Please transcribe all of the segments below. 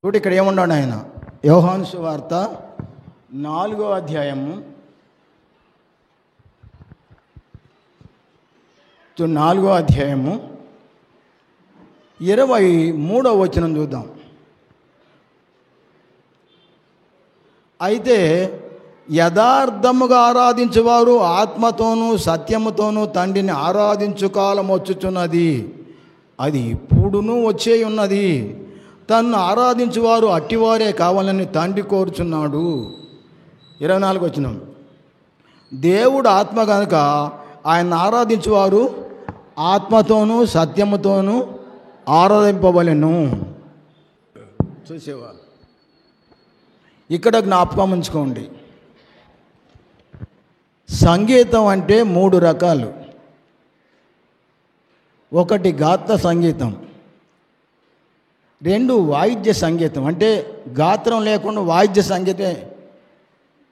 చూడు ఇక్కడ ఏమన్నాడు ఆయన. యోహాను సువార్త 4వ అధ్యాయము 23వ వచనం చూద్దాం. అయితే యథార్థముగా ఆరాధించువారు ఆత్మతోనూ సత్యముతోనూ తండ్రిని ఆరాధించు కాలం వచ్చుచున్నది, అది ఇప్పుడునూ వచ్చే ఉన్నది. తన్ను ఆరాధించువారు అట్టివారే కావాలని తండ్రి కోరుచున్నాడు. 24వ వచనం. దేవుడు ఆత్మ కనుక ఆయన ఆరాధించువారు ఆత్మతోనూ సత్యముతోనూ ఆరాధింపవలెను. చూసేవా, ఇక్కడ జ్ఞాపకం ఉంచుకోండి. సంగీతం అంటే 3 రకాలు. ఒకటి గాత్ర సంగీతం, 2 వాయిద్య సంగీతం. అంటే గాత్రం లేకుండా వాయిద్య సంగీతమే.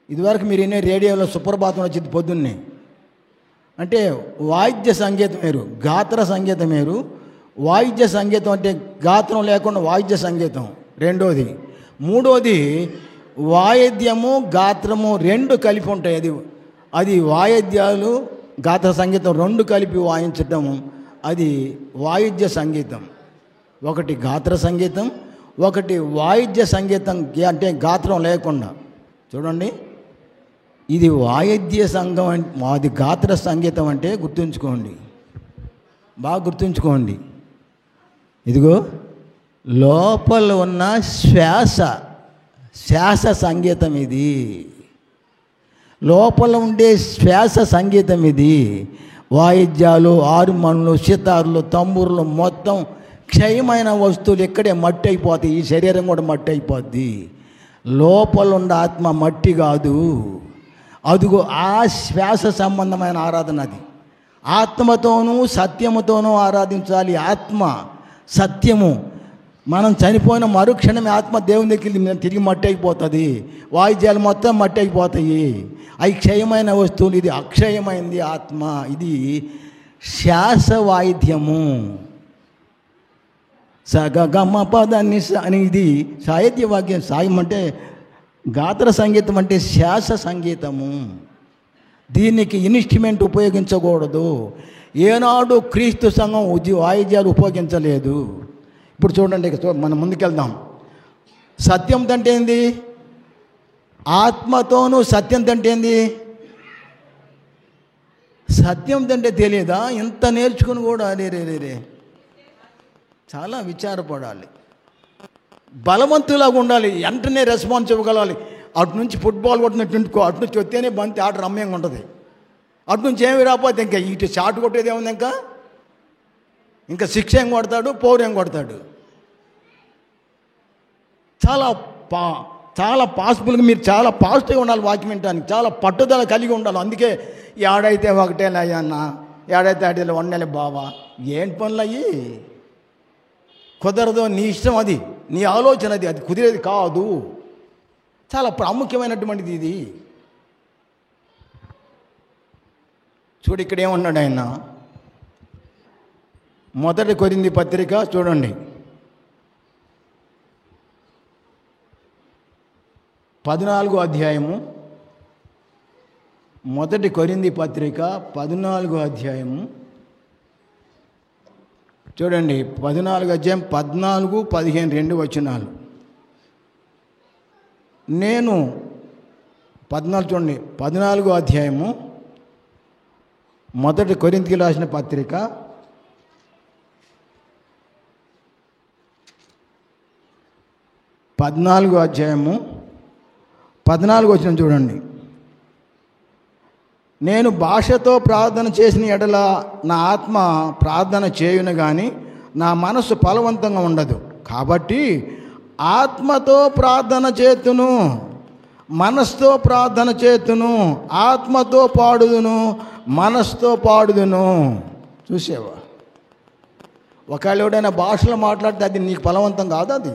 ఇదివరకు మీరు వినే రేడియోలో సుప్రభాతం వచ్చింది పొద్దున్నే. అంటే వాయిద్య సంగీతం వేరు, గాత్ర సంగీతం వేరు. వాయిద్య సంగీతం అంటే గాత్రం లేకుండా వాయిద్య సంగీతం రెండోది. మూడోది వాయిద్యము గాత్రము 2 కలిపి ఉంటాయి. అది వాయిద్యాలు గాత్ర సంగీతం 2 కలిపి వాయించటం, అది వాయిద్య సంగీతం. ఒకటి గాత్ర సంగీతం, ఒకటి వాయిద్య సంగీతం అంటే గాత్రం లేకుండా. చూడండి, ఇది వాయిద్య సంఘం, అది గాత్ర సంగీతం అంటే గుర్తుంచుకోండి, బాగా గుర్తుంచుకోండి. ఇదిగో లోపల ఉన్న శ్వాస సంగీతం ఇది, లోపల ఉండే శ్వాస సంగీతం ఇది. వాయిద్యాలు, హార్మోన్లు, సితార్లు, తంబూర్లు మొత్తం క్షయమైన వస్తువులు ఇక్కడే మట్టి అయిపోతాయి. ఈ శరీరం కూడా మట్టి అయిపోద్ది. లోపల ఉన్న ఆత్మ మట్టి కాదు. అదిగో ఆ శ్వాస సంబంధమైన ఆరాధన అది. ఆత్మతోనూ సత్యముతోనూ ఆరాధించాలి. ఆత్మ సత్యము. మనం చనిపోయిన మరుక్షణమే ఆత్మ దేవుని దగ్గరికి తిరిగి మట్టి అయిపోతుంది. వాయిద్యాలు మొత్తం మట్టి అయిపోతాయి. అవి క్షయమైన వస్తువులు, ఇది అక్షయమైంది ఆత్మ. ఇది శ్వాస వాయిద్యము. సగమ పదాన్ని అని ఇది సాహిత్య వాక్యం. సాయం అంటే గాత్ర సంగీతం అంటే శ్వాస సంగీతము. దీనికి ఇన్స్ట్రుమెంట్ ఉపయోగించకూడదు. ఏనాడు క్రీస్తు సంఘం వాయిద్యాలు ఉపయోగించలేదు. ఇప్పుడు చూడండి, మనం ముందుకెళ్దాం. సత్యం అంటే ఏంది? ఆత్మతోనూ సత్యం అంటే ఏంది? సత్యం అంటే తెలియదా? ఎంత నేర్చుకుని కూడా రే చాలా విచారపడాలి. బలవంతులాగా ఉండాలి. వెంటనే రెస్పాన్స్ ఇవ్వగలగాలి. అటు నుంచి ఫుట్బాల్ కొట్టినట్టు అటు నుంచి వస్తేనే బంతి ఆట రమ్యంగా ఉంటుంది. అటు నుంచి ఏమి రాకపోతే ఇంకా ఇటు షాట్ కొట్టేది ఏముంది, ఇంకా 6 ఏం కొడతాడు, 4 ఏం కొడతాడు. చాలా పాసిబుల్గా మీరు చాలా పాజిటివ్గా ఉండాలి. వాక్యం వినడానికి చాలా పట్టుదల కలిగి ఉండాలి. అందుకే ఏడైతే ఒకటేలే అయ్యన్న, ఏడైతే అడిలో 1 నెల బావా, ఏంటి పనులు అయ్యి కుదరదు. నీ ఇష్టం, అది నీ ఆలోచన, అది కుదిరేది కాదు. చాలా ప్రాముఖ్యమైనటువంటిది ఇది. చూడు ఇక్కడ ఏమన్నాడు ఆయన. 1 కొరింథీ పత్రిక చూడండి, 14వ అధ్యాయము. 1 కొరింథీ పత్రిక 14వ అధ్యాయము చూడండి. 14వ అధ్యాయం 14, 15, 2 వచనాలు. నేను 14 చూడండి. 14వ అధ్యాయము 1 కొరింథీకి రాసిన పత్రిక 14వ అధ్యాయము 14వ వచనం చూడండి. నేను భాషతో ప్రార్థన చేసిన ఎడల నా ఆత్మ ప్రార్థన చేయును కానీ నా మనసు ఫలవంతంగా ఉండదు. కాబట్టి ఆత్మతో ప్రార్థన చేతును, మనసుతో ప్రార్థన చేతును, ఆత్మతో పాడుదును, మనసుతో పాడుదును. చూసేవా, ఒకవేళ ఎవడైనా భాషలో మాట్లాడితే అది నీకు ఫలవంతం కాదు అది.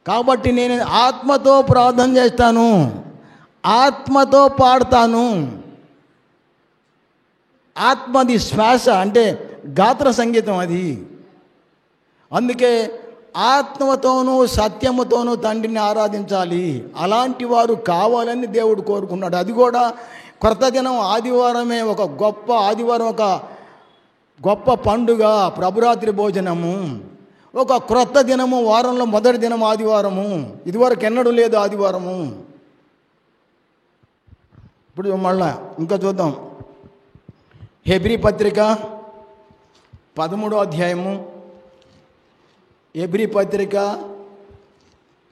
కాబట్టి నేను ఆత్మతో ప్రార్థన చేస్తాను, ఆత్మతో పాడతాను. ఆత్మది శ్వాస అంటే గాత్ర సంగీతం అది. అందుకే ఆత్మతోనూ సత్యముతోనూ తండ్రిని ఆరాధించాలి. అలాంటి వారు కావాలని దేవుడు కోరుకున్నాడు. అది కూడా క్రొత్త దినం ఆదివారమే ఒక గొప్ప ఆదివారం, ఒక గొప్ప పండుగ, ప్రభురాత్రి భోజనము, ఒక క్రొత్త దినము, వారంలో మొదటి దినం ఆదివారము. ఇదివరకు ఎన్నడూ లేదు ఆదివారము. ఇప్పుడు మళ్ళా ఇంకా చూద్దాం. హెబ్రీ పత్రిక 13వ అధ్యాయము. హెబ్రీ పత్రిక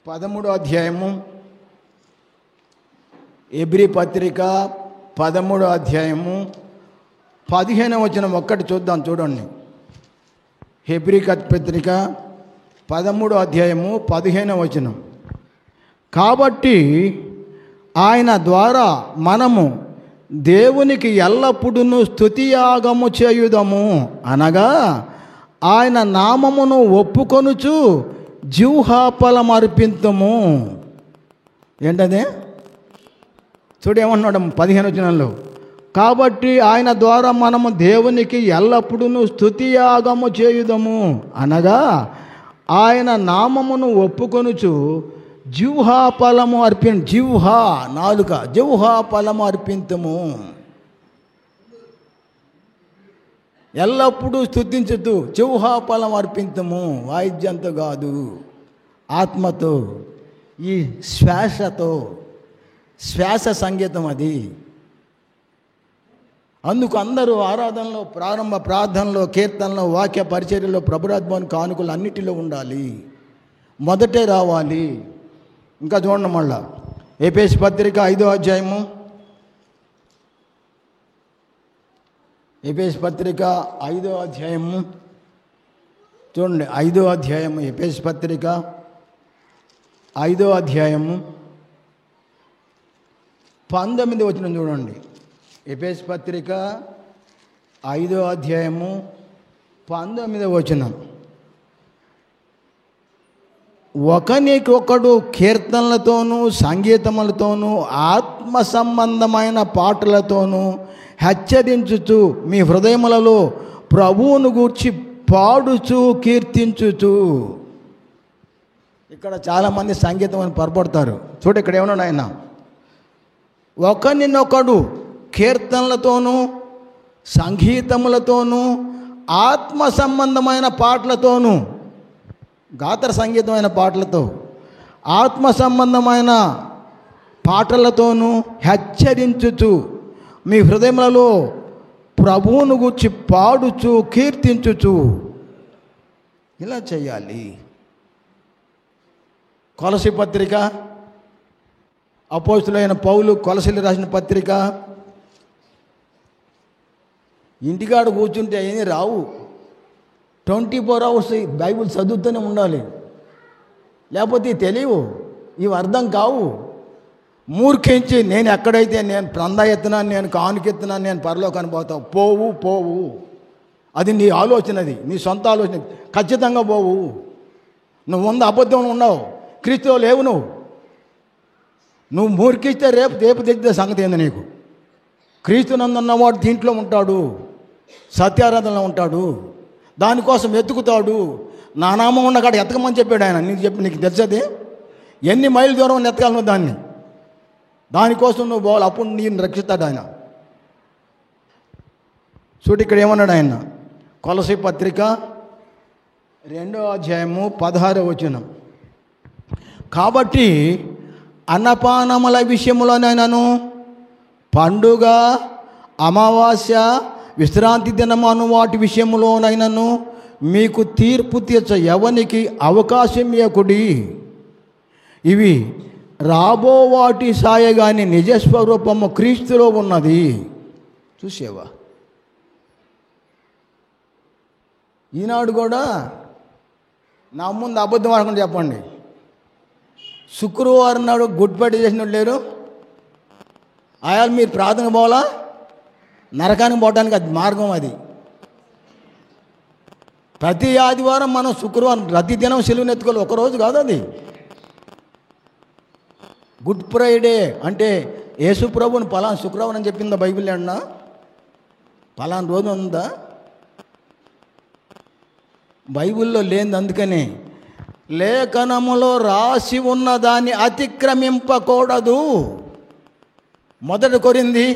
13వ అధ్యాయము. హెబ్రీ పత్రిక 13వ అధ్యాయము 15వ వచనం ఒక్కటి చూద్దాం, చూడండి. హెబ్రీ పత్రిక 13వ అధ్యాయము 15వ వచనం. కాబట్టి ఆయన ద్వారా మనము దేవునికి ఎల్లప్పుడూ స్తుతియాగము చేయుదము, అనగా ఆయన నామమును ఒప్పుకొనుచు జిహ్వాఫలము అర్పింతుము. ఏంటదే? చూడేమన్నాడు 15వ వచనంలో. కాబట్టి ఆయన ద్వారా మనము దేవునికి ఎల్లప్పుడూ స్తుతియాగము చేయుదము, అనగా ఆయన నామమును ఒప్పుకొనుచు జిహ్వాఫలము నాలుక జిహ్వాఫలము అర్పింతుము. ఎల్లప్పుడూ స్తుతించుతూ జిహ్వాఫలం అర్పింతుము. వాయిద్యంతో కాదు, ఆత్మతో, ఈ శ్వాసతో. శ్వాస సంగీతం అది. అందుకు అందరూ ఆరాధనలో, ప్రారంభ ప్రార్థనలో, కీర్తనలో, వాక్య పరిచర్యలో, ప్రభురాత్మని కానుకలు అన్నిటిలో ఉండాలి. మొదటే రావాలి. ఇంకా చూడండి మళ్ళా ఎఫెసీ పత్రిక 5వ అధ్యాయము. ఎఫెసీ పత్రిక 5వ అధ్యాయము చూడండి. 5వ అధ్యాయము, ఎఫెసీ పత్రిక 5వ అధ్యాయము 19వ వచనం చూడండి. ఎఫెసీ పత్రిక 5వ అధ్యాయము 19వ వచనం. ఒకనికొకడు కీర్తనలతోనూ సంగీతములతోనూ ఆత్మ సంబంధమైన పాటలతోనూ హెచ్చరించుచు మీ హృదయములలో ప్రభువును గూర్చి పాడుచు కీర్తించుచు. ఇక్కడ చాలామంది సంగీతం అని పొరపడతారు. చూడు ఇక్కడ ఏమన్నాడు ఆయన, ఒకరినొకడు కీర్తనలతోనూ సంగీతములతోనూ ఆత్మ సంబంధమైన పాటలతోనూ, గాత్ర సంగీతమైన పాటలతో, ఆత్మ సంబంధమైన పాటలతోనూ హెచ్చరించుచు మీ హృదయములలో ప్రభువును గూర్చి పాడుచు కీర్తించుచు. ఇలా చేయాలి. కొలసీ పత్రిక, అపోస్తులైన పౌలు కొలసీలు రాసిన పత్రిక. ఇంటికాడ కూర్చుంటే ఏమీ రావు. 24 hours బైబిల్ చదువుతూనే ఉండాలి. లేకపోతే తెలియవు, ఇవి అర్థం కావు. మూర్ఖించి నేను ఎక్కడైతే నేను ప్రందా ఎత్తున్నాను, నేను కానుకెత్తున్నాను, నేను పరలోకానికి పోతావు. పోవు. అది నీ ఆలోచనది, నీ సొంత ఆలోచన. ఖచ్చితంగా పోవు. నువ్వు వంద అబద్ధం ఉన్నావు, క్రీస్తులో లేవు. నువ్వు మూర్ఖిస్తే రేపు తెచ్చితే సంగతి ఏంది నీకు? క్రీస్తునందున్నవాడు దీంట్లో ఉంటాడు, సత్యారాధనలో ఉంటాడు, దానికోసం ఎత్తుకుతాడు. నా నామం ఉన్నకాడ ఎత్తకమని చెప్పాడు ఆయన. నీకు తెలుసది? ఎన్ని మైళ్ళ దూరం ఎత్తగలను దాన్ని. దానికోసం నువ్వు పోవాలి, అప్పుడు నేను రక్షిస్తాడు ఆయన. చూడు ఇక్కడ ఏమన్నాడు ఆయన, కొలసీ పత్రిక 2వ అధ్యాయము 16వ వచనం. కాబట్టి అన్నపానముల విషయములోనైనను, పండుగ, అమావాస్య, విశ్రాంతి దినము అను వాటి విషయంలోనైనను మీకు తీర్పు తీర్చ ఎవనికి అవకాశం ఇవ్వకుడి. ఇవి రాబో వాటి సాయగాని నిజస్వరూపము క్రీస్తులో ఉన్నది. చూసేవా? ఈనాడు కూడా నా ముందు అబద్ధం ఆడకుండా చెప్పండి. శుక్రవారం నాడు గుడ్ ఫ్రైడే చేసిన లేరు. అయాలు మీరు ప్రార్థన పోవాలా? నరకానికి పోవడానికి అది మార్గం. అది ప్రతి ఆదివారం మనం శుక్రవారం ప్రతి దినం సెలవుని ఎత్తుకోవాలి. ఒకరోజు కాదు అది. గుడ్ ఫ్రైడే అంటే యేసు ప్రభువుని పలానా శుక్రవారం అని చెప్పిందా బైబిల్? అన్నా పలానా రోజు ఉందా? బైబిల్లో లేనిది. అందుకని లేఖనములో రాసి ఉన్న దాన్ని అతిక్రమింపకూడదు. మొదటి కొరింథీ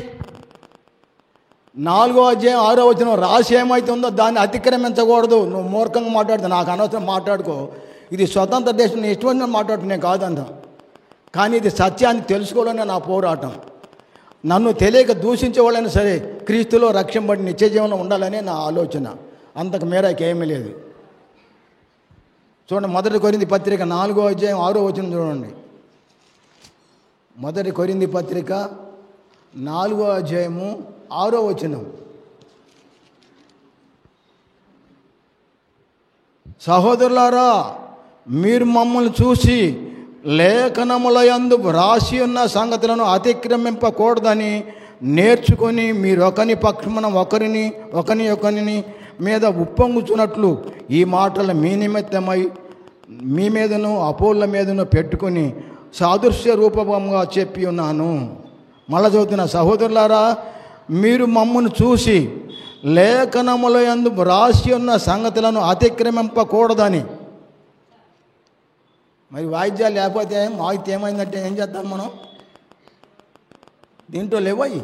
4:6 రాసి ఏమైతుందో దాన్ని అతిక్రమించకూడదు. నువ్వు మూర్ఖంగా మాట్లాడుతూ నాకు అనవసరం మాట్లాడుకో. ఇది స్వతంత్ర దేశం, నేను ఇష్టమైన మాట్లాడుతున్నాను కాదంట. కానీ ఇది సత్యాన్ని తెలుసుకోవాలనే నా పోరాటం. నన్ను తెలియక దూషించే వాళ్ళైనా సరే క్రీస్తులో రక్షింపబడి నిత్య జీవనంలో ఉండాలనే నా ఆలోచన. అంతకు మేరకు ఏమీ లేదు. చూడండి, మొదటి కొరింథీ పత్రిక 4:6 చూడండి. మొదటి కొరింథీ పత్రిక 4:6. సహోదరులారా, మీరు మమ్మల్ని చూసి లేఖనములయందు వ్రాసి ఉన్న సంగతులను అతిక్రమింపకూడదని నేర్చుకొని మీరు ఒకని పక్షమున ఒకరిని మీద ఉప్పొంగుచున్నట్లు ఈ మాటలు మీ నిమిత్తమై మీ మీదను అపోళ్ళ మీదను పెట్టుకొని సాదృశ్య రూపంగా చెప్పి ఉన్నాను. మళ్ళా చదువుతున్న, సహోదరులారా, మీరు మమ్మల్ని చూసి లేఖనములయందు వ్రాసి ఉన్న సంగతులను అతిక్రమింపకూడదని. మరి వాయిద్యాలు లేకపోతే మాకు ఏమైందంటే ఏం చేద్దాం మనం? దీంట్లో లేవయి.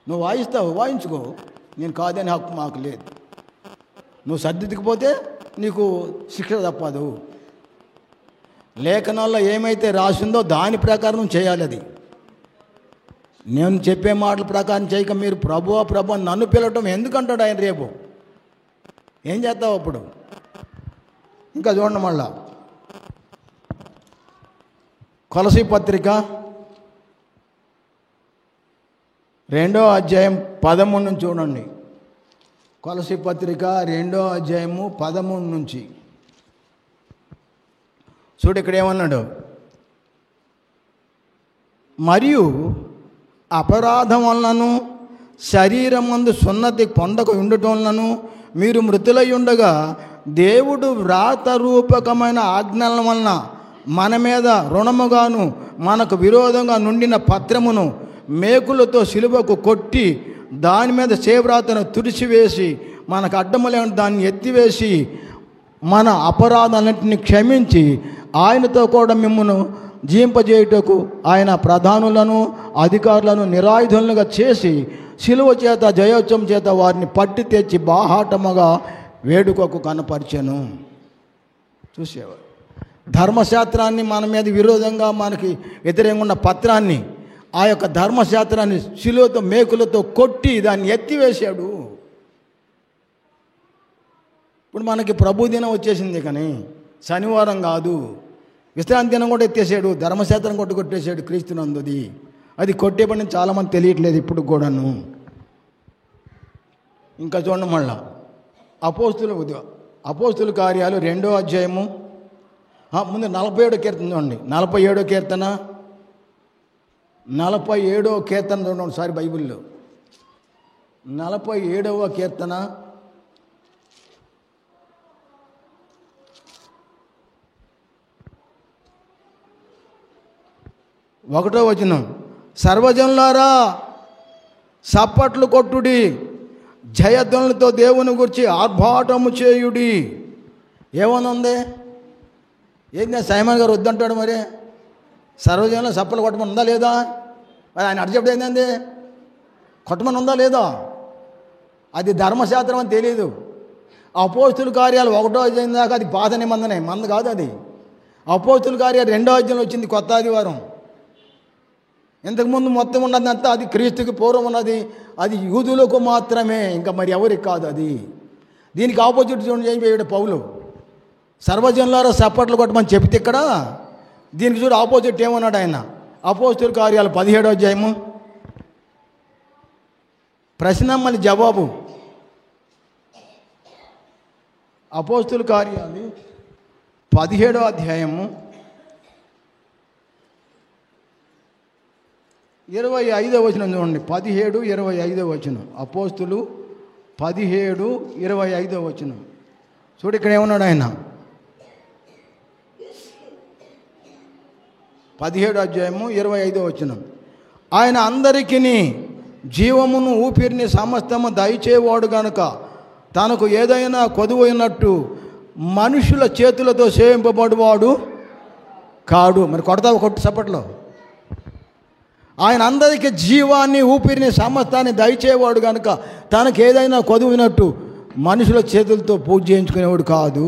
నువ్వు వాయిస్తావు, వాయించుకో, నేను కాదని హక్కు మాకు లేదు. నువ్వు సర్దిద్దుకుపోతే నీకు శిక్ష తప్పదు. లేఖనాల్లో ఏమైతే రాసిందో దాని ప్రకారం చేయాలి. అది నేను చెప్పే మాటల ప్రకారం చేయక మీరు ప్రభువా ప్రభు నన్ను పిలవటం ఎందుకంటాడు ఆయన? రేపు ఏం చేస్తావు అప్పుడు? ఇంకా చూడండి, మళ్ళా కొలసీ పత్రిక 2:13 చూడండి. కొలసీ పత్రిక 2:13 చూడు, ఇక్కడ ఏమన్నాడు? మరియు అపరాధం వలనను శరీరమందు సున్నతి పొందక ఉండటం వలనను మీరు మృతులై ఉండగా దేవుడు వ్రాత రూపకమైన ఆజ్ఞల వలన మన మీద రుణముగాను మనకు విరోధంగా నుండిన పత్రమును మేకులతో సిలువకు కొట్టి దాని మీద చేవ్రాతను తుడిచివేసి మనకు అడ్డములేని దాన్ని ఎత్తివేసి మన అపరాధాలన్నింటినీ క్షమించి ఆయనతో కూడా మిమ్మల్ని జీవింపజేయుటకు ఆయన ప్రధానులను అధికారులను నిరాయుధులుగా చేసి శిలువ చేత జయోత్సవం చేత వారిని పట్టి తెచ్చి బాహాటముగా వేడుకకు కనపరిచెను. చూసేవారు ధర్మశాస్త్రాన్ని మన మీద విరోధంగా మనకి వ్యతిరేకంగా ఉన్న పత్రాన్ని, ఆ యొక్క ధర్మశాస్త్రాన్ని శిలువతో మేకులతో కొట్టి దాన్ని ఎత్తివేశాడు. ఇప్పుడు మనకి ప్రభు దినం వచ్చేసింది, కానీ శనివారం కాదు, విశ్రాంతి దినం కూడా ఎత్తేసాడు, ధర్మశాస్త్రం కొట్టేశాడు క్రీస్తునందుది. అది కొట్టే పని చాలామంది తెలియట్లేదు ఇప్పుడు కూడాను. ఇంకా చూడండి, మళ్ళా అపోస్తుల కార్యాలు 2వ అధ్యాయము ముందు 47వ కీర్తన చూడండి. 47వ కీర్తన 47వ కీర్తన చూడండి ఒకసారి బైబిల్లో. 47వ కీర్తన 1వ వచనం. సర్వజనులారా సప్పట్లు కొట్టుడి, జయధ్వనులతో దేవుని గురించి ఆర్భాటము చేయుడి. ఏమనుంది? ఏంటి సైమన్ గారు వద్దంటాడు? మరి సర్వజనులు సప్పలు కొట్టమని ఉందా లేదా? మరి ఆయన అడిచేప్పుడు ఏంటండి? కొట్టమని ఉందా లేదా? అది ధర్మశాస్త్రం అని తెలియదు. అపోస్తుల కార్యాలు 1వ అధ్యాయం దాకా అది పాత నిబంధనే, మంద కాదు అది. అపోస్తుల కార్యాలు 2వ అధ్యాయంలో వచ్చింది కొత్త ఆదివారం. ఇంతకుముందు మొత్తం ఉన్నదంతా అది క్రీస్తుకి పూర్వం ఉన్నది, అది యూదులకు మాత్రమే, ఇంకా మరి ఎవరికి కాదు అది. దీనికి ఆపోజిట్ చూడండి పౌలు, సర్వజనులారా సప్పట్లు కొట్టమని చెప్తే ఇక్కడ దీనికి చూడు ఆపోజిట్ ఏమన్నాడు ఆయన. అపోస్తుల కార్యాలు 17వ అధ్యాయము ప్రశ్న మళ్ళీ జవాబు. అపోస్తుల కార్యాలు 17వ అధ్యాయము 25వ వచనం చూడండి. 17:25 వచనం. అపోస్తులు 17:25 వచనం చూడు, ఇక్కడ ఏమన్నాడు ఆయన. 17వ అధ్యాయము 25వ వచనం. ఆయన అందరికీ జీవమును ఊపిరిని సమస్తము దయచేవాడు గనుక తనకు ఏదైనా కొదువైనట్టు మనుషుల చేతులతో సేవింపబడువాడు కాడు. మరి కొడతావు కొట్టు చప్పట్లో. ఆయన అందరికీ జీవాన్ని, ఊపిరిని, సమస్తాన్ని దయచేవాడు కనుక తనకు ఏదైనా కొదువినట్టు మనుషుల చేతులతో పూజ చేయించుకునేవాడు కాదు.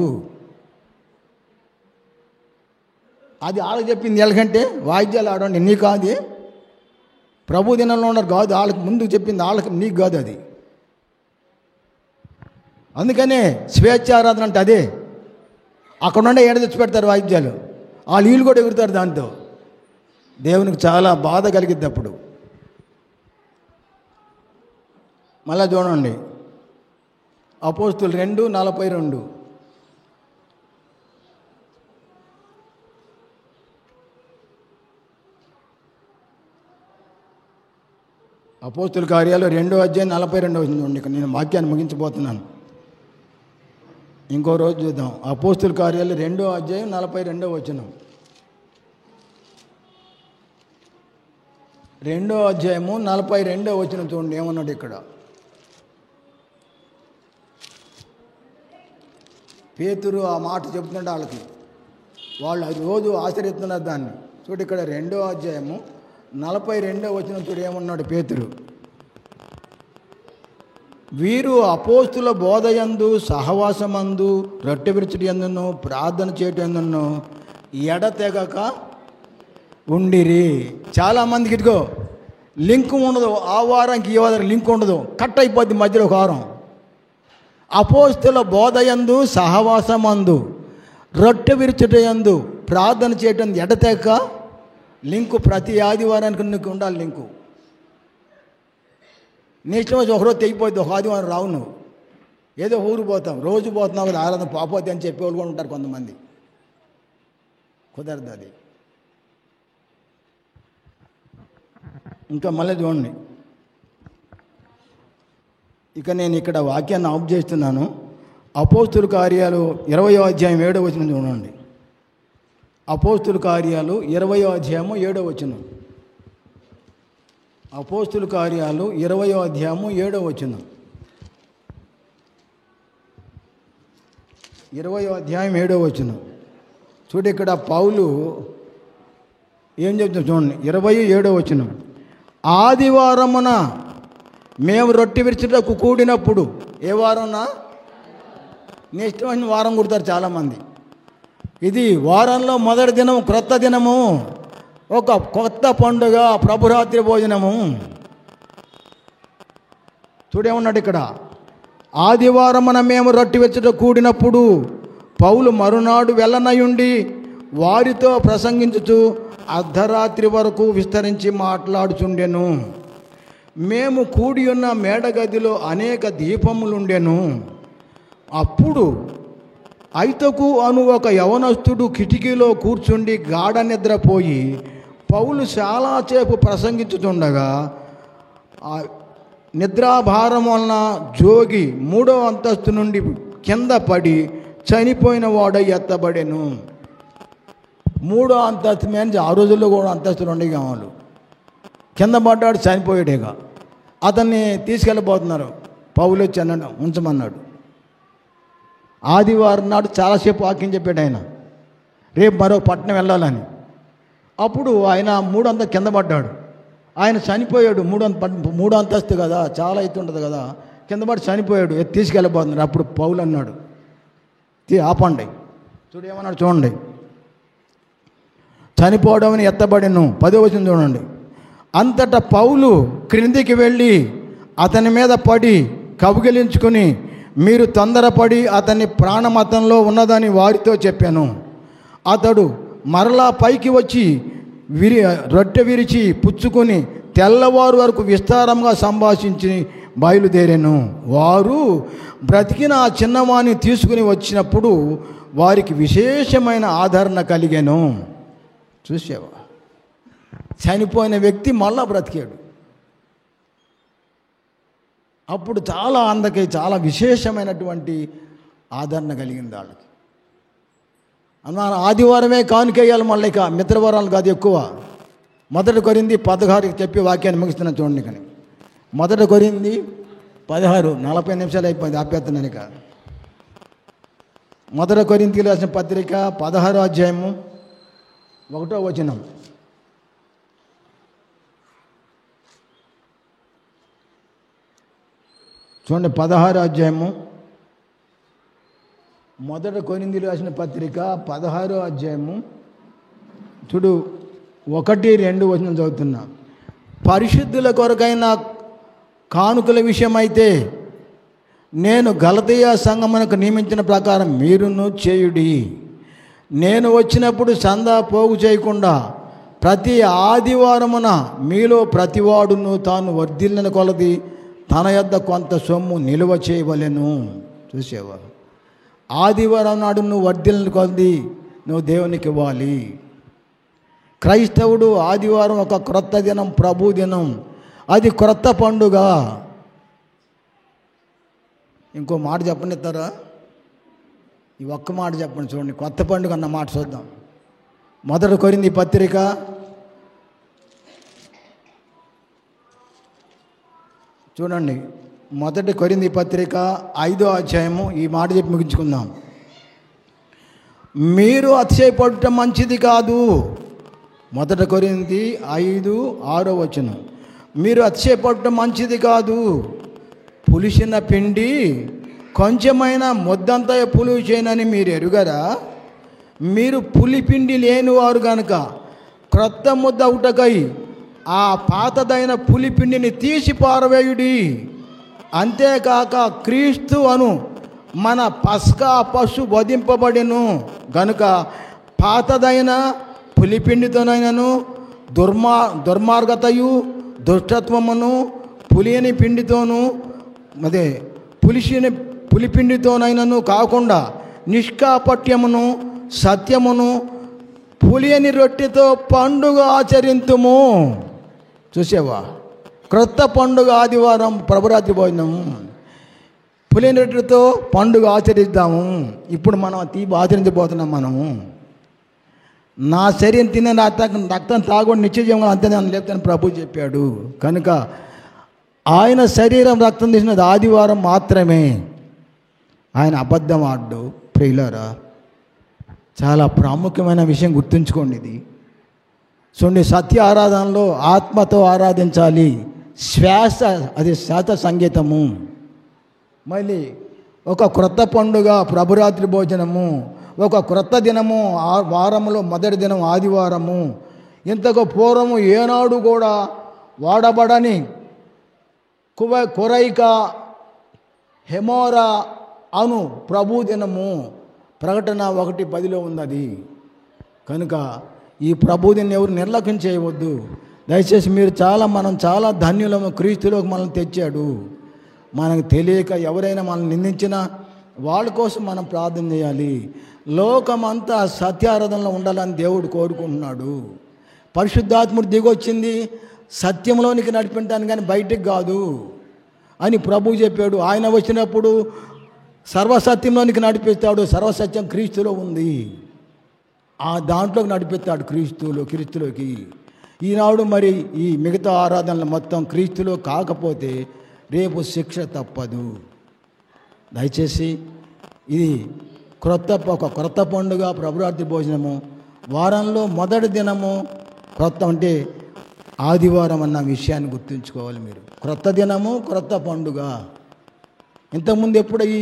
అది వాళ్ళకి చెప్పింది. ఎలాగంటే వాయిద్యాలు ఆడండి, నీ కాదు, ప్రభు దినంలో ఉన్నారు కాదు, వాళ్ళకి ముందుకు చెప్పింది, వాళ్ళకి నీకు కాదు అది. అందుకనే స్వేచ్ఛారాధన అంటే అదే. అక్కడ నుండే ఏడ తెచ్చి పెడతారు వాయిద్యాలు, ఆ నీళ్ళు కూడా ఎగురుతారు దాంతో. దేవునికి చాలా బాధ కలిగిద్ది అప్పుడు. మళ్ళా చూడండి, అపోస్తులు 2:42. అపోస్తుల కార్యాలు 2:42 చూడండి. ఇక నేను వాక్యాన్ని ముగించబోతున్నాను, ఇంకో రోజు చూద్దాం. అపోస్తుల కార్యాలు 2:42. 2:42 చూడండి ఏమన్నాడు ఇక్కడ. పేతురు ఆ మాట చెప్తున్నాడు వాళ్ళకి, వాళ్ళు రోజు ఆశ్చర్యిస్తున్నారు దాన్ని. చూడు ఇక్కడ 2:42 చూడు ఏమన్నాడు పేతురు. వీరు అపోస్తుల బోధయందు, సహవాసమందు, రొట్టె విరుచుడి యందును, ప్రార్థన చేయటందును ఎడతెగక ఉండిరి. చాలామందికి ఇదిగో లింక్ ఉండదు, ఆ వారానికి ఈ వారానికి లింక్ ఉండదు, కట్ అయిపోద్ది మధ్యలో ఒక వారం. అపోస్తుల బోధయందు, సహవాసమందు, రొట్టె విరుచుట యందు, ప్రార్థన చేయటం ఎడతెగక లింకు. ప్రతి ఆదివారానికి నీకు ఉండాలి లింకు. నీ ఇష్టం వచ్చి ఒకరోజు తెగిపోద్ది, ఒక ఆదివారం రావు నువ్వు. ఏదో ఊరు పోతాం, రోజు పోతున్నావు కదా ఆరాధన పాపోద్ది అని చెప్పేవాళ్ళు కూడా ఉంటారు కొంతమంది. కుదరదు అది. ఇంకా మళ్ళీ చూడండి, ఇక నేను ఇక్కడ వాక్యాన్ని ఆఫ్ చేస్తున్నాను. అపోస్తుల కార్యాలు 20:7 చూడండి. అపోస్తుల కార్యాలు 20:7. అపోస్తుల కార్యాలు 20:7. 20:7 చూడు ఇక్కడ పౌలు ఏం చెప్తాం చూడండి. 27 ఆదివారమున మేము రొట్టె విరుచుటకు కూడినప్పుడు. ఏ వారంనా? నీ ఇష్టమైన వారం కుడతారు చాలామంది. ఇది వారంలో మొదటి దినం, క్రొత్త దినము, ఒక కొత్త పండుగ, ప్రభురాత్రి భోజనము. చూడేమన్నాడు ఇక్కడ, ఆదివారమున మేము రొట్టె విరుచుటకు కూడినప్పుడు పౌలు మరునాడు వెళ్ళనయుండి వారితో ప్రసంగించుచు అర్ధరాత్రి వరకు విస్తరించి మాట్లాడుచుండెను. మేము కూడి ఉన్న మేడగదిలో అనేక దీపములుండెను. అప్పుడు ఐతకు అను ఒక యవనస్తుడు కిటికీలో కూర్చుండి గాఢ నిద్రపోయి పౌలు చాలాసేపు ప్రసంగించుతుండగా నిద్రాభారం వలన జోగి 3వ అంతస్తు నుండి కింద పడి చనిపోయిన వాడై ఎత్తబడెను. 3వ అంతస్తు మీద ఆ రోజుల్లో కూడా అంతస్తులు ఉండే కావాలి. కింద పడ్డాడు, చనిపోయాడేగా. అతన్ని తీసుకెళ్ళిపోతున్నారు. పౌలు వచ్చి అన్నాడు, ఉంచమన్నాడు. ఆదివారం నాడు చాలాసేపు వాక్యం చెప్పాడు ఆయన, రేపు మరో పట్టణం వెళ్ళాలని. అప్పుడు ఆయన 3 అంతస్తు కింద పడ్డాడు. ఆయన చనిపోయాడు. 3 అంతస్తు కదా, చాలా ఎత్తు ఉంటుంది కదా, కింద పడి చనిపోయాడు. తీసుకెళ్ళిపోతున్నారు. అప్పుడు పౌలు అన్నాడు, ఆపండి. చూడు ఏమన్నాడు చూడండి. చనిపోవడం ఎత్తబడిను. 10వ చూడండి. అంతటా పౌలు క్రిందికి వెళ్ళి అతని మీద పడి కౌగిలించుకుని, మీరు తొందరపడి అతని ప్రాణమతంలో ఉన్నదని వారితో చెప్పాను. అతడు మరలా పైకి వచ్చి రొట్టె విరిచి పుచ్చుకొని తెల్లవారు వరకు విస్తారంగా సంభాషించి బయలుదేరాను. వారు బ్రతికిన ఆ చిన్నవాణ్ణి తీసుకుని వచ్చినప్పుడు వారికి విశేషమైన ఆదరణ కలిగాను. చూసావా, చనిపోయిన వ్యక్తి మళ్ళా బ్రతికాడు. అప్పుడు చాలా విశేషమైనటువంటి ఆదరణ కలిగింది వాళ్ళకి. అన్న ఆదివారమే కానుకేయాలి, మళ్ళీ ఇక మిత్రవారాలు కాదు ఎక్కువ. 1 కొరింథీ 16 చెప్పి వాక్యాన్ని ముగిస్తున్నాను చూడండి. కానీ 1 కొరింథీ 16 40 నిమిషాలు అయిపోయింది, ఆపేస్తున్నాను. ఇక మొదటి కొరింథీయులకు రాసిన పత్రిక 16వ అధ్యాయము 1వ వచనం. చూడండి, 16వ అధ్యాయము, మొదటి కొరింథీయులకు రాసిన పత్రిక 16వ అధ్యాయము చూడు 1-2 వచనం చదువుతున్నా. పరిశుద్ధుల కొరకైన కానుకల విషయమైతే నేను గలతీయ సంఘమునకు నియమించిన ప్రకారం మీరును చేయుడి. నేను వచ్చినప్పుడు సందా పోగు చేయకుండా ప్రతి ఆదివారమున మీలో ప్రతివాడును తాను వర్ధిల్లిన కొలది తన యొద్ద కొంత సొమ్ము నిలువ చేయవలెను. చూసావా? ఆదివారం నాడు నువ్వు వర్ధిల్లిన కొలది నువ్వు దేవునికి ఇవ్వాలి. క్రైస్తవుడు ఆదివారం ఒక క్రొత్త దినం, ప్రభు దినం, అది క్రొత్త పండుగ. ఇంకో మాట చెప్పనిస్తారా? ఈ ఒక్క మాట చెప్పండి. చూడండి, కొత్త పండుగ అన్న మాట చూద్దాం. మొదటి కొరింథీ పత్రిక చూడండి, మొదటి కొరింథీ పత్రిక 5వ అధ్యాయము, ఈ మాట చెప్పి ముగించుకుందాం. మీరు అతిశయపడటం మంచిది కాదు. మొదటి కొరింథీ 5:6 వచనం. మీరు అతిశయపడటం మంచిది కాదు. పులిసిన పిండి కొంచెమైనా ముద్దంతా పులుగు చేయనని మీరు ఎరుగరా? మీరు పులిపిండి లేనివారు గనుక క్రొత్త ముద్ద ఒకటకై ఆ పాతదైన పులిపిండిని తీసి పారవేయుడి. అంతేకాక క్రీస్తు అను మన పస్కా పశు వధింపబడెను గనుక పాతదైన పులిపిండితోనైనను దుర్మార్గతయు దుష్టత్వమును పులియని పిండితోనూ అదే పులిపిండితోనైనను కాకుండా నిష్కాపట్యమును సత్యమును పులియని రొట్టెతో పండుగ ఆచరింతుము. చూసావా? క్రొత్త పండుగ ఆదివారం ప్రభురాత్రి భోజనం, పులియని రొట్టెతో పండుగ ఆచరిద్దాము. ఇప్పుడు మనం ఆచరించబోతున్నాం. మనము నా శరీరం తినే రక్తం తాగుడు నిత్య జీవం అంతే నన్ను లేపుతాను ప్రభు చెప్పాడు. కనుక ఆయన శరీరం రక్తం తీసినది ఆదివారం మాత్రమే. ఆయన అబద్ధం ఆడు. ప్రియులారా, చాలా ప్రాముఖ్యమైన విషయం గుర్తుంచుకోండి. ఇది చూడండి, సత్య ఆరాధనలో ఆత్మతో ఆరాధించాలి. శ్వాస అది శాత సంగీతము. మళ్ళీ ఒక క్రొత్త పండుగ ప్రభురాత్రి భోజనము, ఒక క్రొత్త దినము, వారంలో మొదటి దినం ఆదివారము. ఇంతకు పూర్వము ఏనాడు కూడా వాడబడని కొరైక హెమోరా అను ప్రభు దినము. ప్రకటన 1:10 ఉన్నది. కనుక ఈ ప్రభుదిని ఎవరు నిర్లక్ష్యం చేయవద్దు. దయచేసి మనం చాలా ధన్యులము. క్రీస్తులోకి మనల్ని తెచ్చాడు. మనకు తెలియక ఎవరైనా మనల్ని నిందించినా వాళ్ళ కోసం మనం ప్రార్థన చేయాలి. లోకమంతా సత్యారాధనలో ఉండాలని దేవుడు కోరుకుంటున్నాడు. పరిశుద్ధాత్ముడు దిగొచ్చింది సత్యంలోనికి నడిపించాను కానీ బయటికి కాదు అని ప్రభువు చెప్పాడు. ఆయన వచ్చినప్పుడు సర్వసత్యంలోనికి నడిపిస్తాడు. సర్వసత్యం క్రీస్తులో ఉంది. ఆ దాంట్లోకి నడిపిస్తాడు క్రీస్తులోకి. ఈనాడు మరి ఈ మిగతా ఆరాధనలు మొత్తం క్రీస్తులో కాకపోతే రేపు శిక్ష తప్పదు. దయచేసి ఇది ఒక క్రొత్త పండుగ ప్రభురాత్రి భోజనము. వారంలో మొదటి దినము క్రొత్త అంటే ఆదివారం అన్న విషయాన్ని గుర్తుంచుకోవాలి మీరు. క్రొత్త దినము, క్రొత్త పండుగ. ఇంతకుముందు ఎప్పుడు ఈ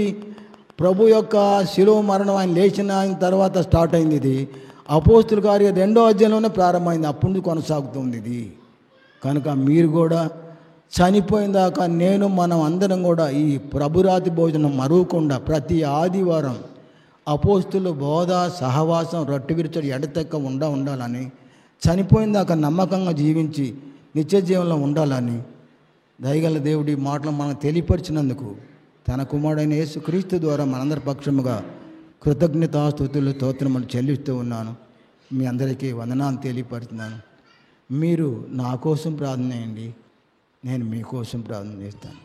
ప్రభు యొక్క శిలువ మరణం ఆయన లేచిన తర్వాత స్టార్ట్ అయింది. ఇది అపోస్తుల కార్యం 2వ అధ్యాయంలోనే ప్రారంభమైంది. అప్పటి నుంచి కొనసాగుతుంది ఇది. కనుక మీరు కూడా చనిపోయిన దాకా మనం అందరం కూడా ఈ ప్రభురాత్రి భోజనం మరువకుండా ప్రతి ఆదివారం అపోస్తుల బోధ, సహవాసం, రొట్టె విరుచడి ఎడతెక్క ఉండాలని, చనిపోయిన దాకా నమ్మకంగా జీవించి నిత్య జీవంలో ఉండాలని దయగల దేవుడి మాటలు మనకు తెలియపరిచినందుకు తన కుమారుడైన యేసుక్రీస్తు ద్వారా మనందరి పక్షముగా కృతజ్ఞతాస్తుతులు స్తోత్రములు చెల్లిస్తూ ఉన్నాను. మీ అందరికీ వందనాలు తెలియపరుస్తున్నాను. మీరు నా కోసం ప్రార్థన చేయండి, నేను మీకోసం ప్రార్థన చేస్తాను.